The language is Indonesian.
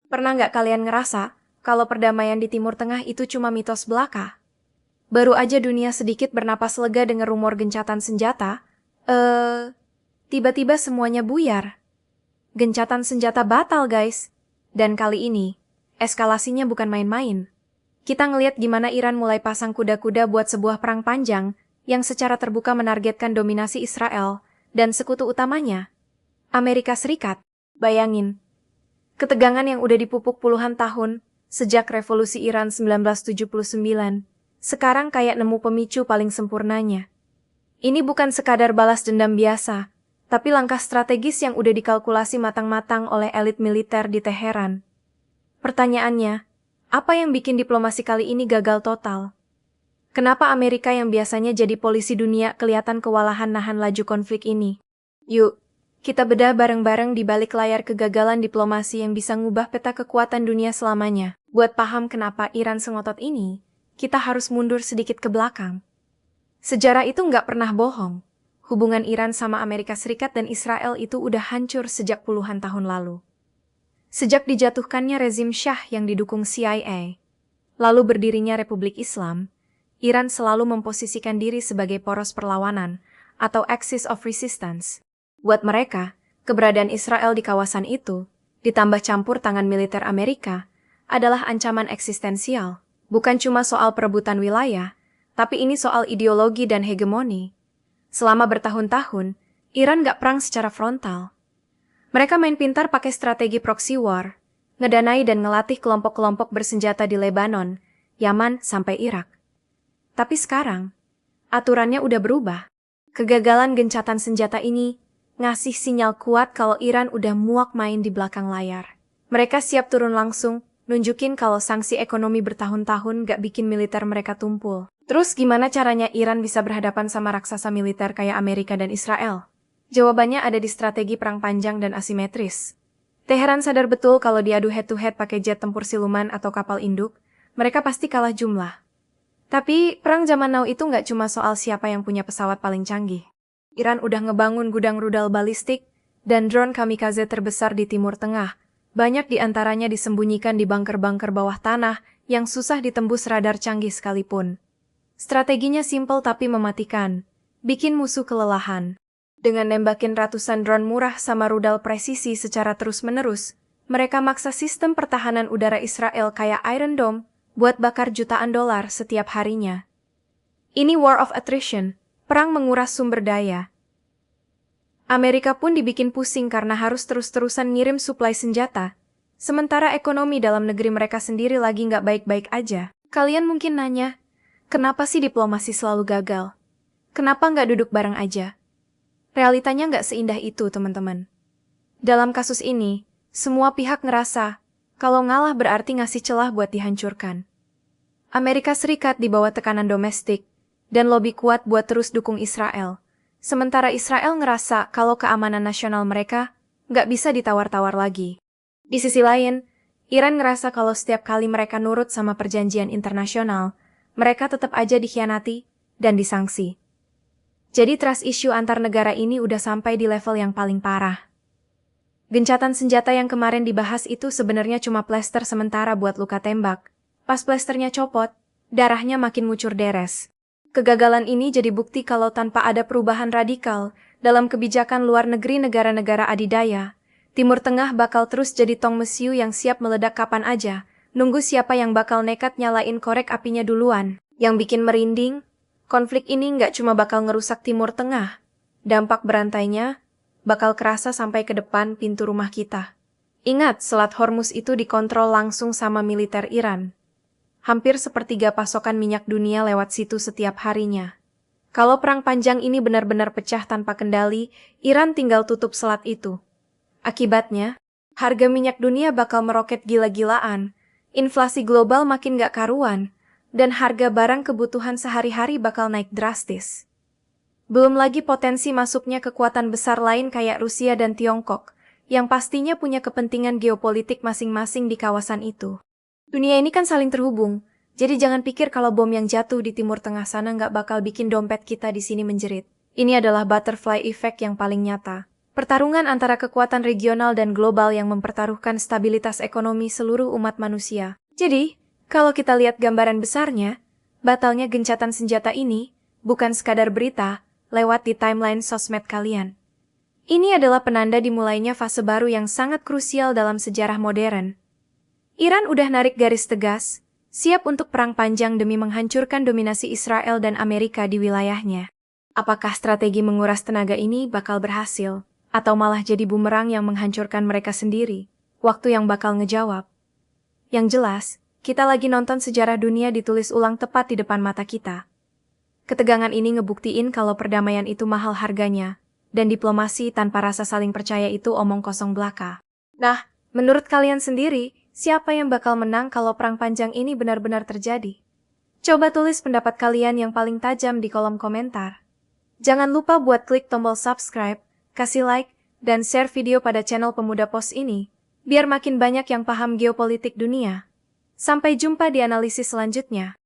Pernah nggak kalian ngerasa kalau perdamaian di Timur Tengah itu cuma mitos belaka? Baru aja dunia sedikit bernapas lega dengar rumor gencatan senjata, tiba-tiba semuanya buyar. Gencatan senjata batal, guys. Dan kali ini, eskalasinya bukan main-main. Kita ngeliat gimana Iran mulai pasang kuda-kuda buat sebuah perang panjang yang secara terbuka menargetkan dominasi Israel dan sekutu utamanya, Amerika Serikat. Bayangin, ketegangan yang udah dipupuk puluhan tahun sejak revolusi Iran 1979, sekarang kayak nemu pemicu paling sempurnanya. Ini bukan sekadar balas dendam biasa, tapi langkah strategis yang udah dikalkulasi matang-matang oleh elit militer di Teheran. Pertanyaannya, apa yang bikin diplomasi kali ini gagal total? Kenapa Amerika yang biasanya jadi polisi dunia kelihatan kewalahan nahan laju konflik ini? Yuk, kita bedah bareng-bareng di balik layar kegagalan diplomasi yang bisa ngubah peta kekuatan dunia selamanya. Buat paham kenapa Iran sengotot ini, kita harus mundur sedikit ke belakang. Sejarah itu nggak pernah bohong. Hubungan Iran sama Amerika Serikat dan Israel itu udah hancur sejak puluhan tahun lalu. Sejak dijatuhkannya rezim Shah yang didukung CIA, lalu berdirinya Republik Islam, Iran selalu memposisikan diri sebagai poros perlawanan atau axis of resistance. Buat mereka, keberadaan Israel di kawasan itu, ditambah campur tangan militer Amerika, adalah ancaman eksistensial. Bukan cuma soal perebutan wilayah, tapi ini soal ideologi dan hegemoni. Selama bertahun-tahun, Iran nggak perang secara frontal. Mereka main pintar pakai strategi proxy war, ngedanai dan ngelatih kelompok-kelompok bersenjata di Lebanon, Yaman, sampai Irak. Tapi sekarang, aturannya udah berubah. Kegagalan gencatan senjata ini ngasih sinyal kuat kalau Iran udah muak main di belakang layar. Mereka siap turun langsung, nunjukin kalau sanksi ekonomi bertahun-tahun gak bikin militer mereka tumpul. Terus gimana caranya Iran bisa berhadapan sama raksasa militer kayak Amerika dan Israel? Jawabannya ada di strategi perang panjang dan asimetris. Teheran sadar betul kalau diadu head-to-head pakai jet tempur siluman atau kapal induk, mereka pasti kalah jumlah. Tapi perang zaman now itu gak cuma soal siapa yang punya pesawat paling canggih. Iran udah ngebangun gudang rudal balistik dan drone kamikaze terbesar di Timur Tengah. Banyak di antaranya disembunyikan di bunker-bunker bawah tanah yang susah ditembus radar canggih sekalipun. Strateginya simpel tapi mematikan, bikin musuh kelelahan. Dengan nembakin ratusan drone murah sama rudal presisi secara terus-menerus, mereka maksa sistem pertahanan udara Israel kayak Iron Dome buat bakar jutaan dolar setiap harinya. Ini war of attrition, perang menguras sumber daya. Amerika pun dibikin pusing karena harus terus-terusan ngirim suplai senjata, sementara ekonomi dalam negeri mereka sendiri lagi nggak baik-baik aja. Kalian mungkin nanya, kenapa sih diplomasi selalu gagal? Kenapa nggak duduk bareng aja? Realitanya nggak seindah itu, teman-teman. Dalam kasus ini, semua pihak ngerasa kalau ngalah berarti ngasih celah buat dihancurkan. Amerika Serikat di bawah tekanan domestik dan lobby kuat buat terus dukung Israel. Sementara Israel ngerasa kalau keamanan nasional mereka nggak bisa ditawar-tawar lagi. Di sisi lain, Iran ngerasa kalau setiap kali mereka nurut sama perjanjian internasional, mereka tetap aja dikhianati dan disangsi. Jadi trust issue antar negara ini udah sampai di level yang paling parah. Gencatan senjata yang kemarin dibahas itu sebenarnya cuma plester sementara buat luka tembak. Pas plesternya copot, darahnya makin ngucur deres. Kegagalan ini jadi bukti kalau tanpa ada perubahan radikal dalam kebijakan luar negeri negara-negara adidaya, Timur Tengah bakal terus jadi tong mesiu yang siap meledak kapan aja, nunggu siapa yang bakal nekat nyalain korek apinya duluan. Yang bikin merinding, konflik ini nggak cuma bakal ngerusak Timur Tengah, dampak berantainya bakal kerasa sampai ke depan pintu rumah kita. Ingat, Selat Hormuz itu dikontrol langsung sama militer Iran. Hampir sepertiga pasokan minyak dunia lewat situ setiap harinya. Kalau perang panjang ini benar-benar pecah tanpa kendali, Iran tinggal tutup selat itu. Akibatnya, harga minyak dunia bakal meroket gila-gilaan, inflasi global makin gak karuan, dan harga barang kebutuhan sehari-hari bakal naik drastis. Belum lagi potensi masuknya kekuatan besar lain kayak Rusia dan Tiongkok, yang pastinya punya kepentingan geopolitik masing-masing di kawasan itu. Dunia ini kan saling terhubung, jadi jangan pikir kalau bom yang jatuh di Timur Tengah sana nggak bakal bikin dompet kita di sini menjerit. Ini adalah butterfly effect yang paling nyata. Pertarungan antara kekuatan regional dan global yang mempertaruhkan stabilitas ekonomi seluruh umat manusia. Jadi, kalau kita lihat gambaran besarnya, batalnya gencatan senjata ini bukan sekadar berita lewat di timeline sosmed kalian. Ini adalah penanda dimulainya fase baru yang sangat krusial dalam sejarah modern. Iran udah narik garis tegas, siap untuk perang panjang demi menghancurkan dominasi Israel dan Amerika di wilayahnya. Apakah strategi menguras tenaga ini bakal berhasil? Atau malah jadi bumerang yang menghancurkan mereka sendiri? Waktu yang bakal ngejawab. Yang jelas, kita lagi nonton sejarah dunia ditulis ulang tepat di depan mata kita. Ketegangan ini ngebuktiin kalau perdamaian itu mahal harganya, dan diplomasi tanpa rasa saling percaya itu omong kosong belaka. Nah, menurut kalian sendiri, siapa yang bakal menang kalau perang panjang ini benar-benar terjadi? Coba tulis pendapat kalian yang paling tajam di kolom komentar. Jangan lupa buat klik tombol subscribe, kasih like, dan share video pada channel Pemuda Pos ini, biar makin banyak yang paham geopolitik dunia. Sampai jumpa di analisis selanjutnya.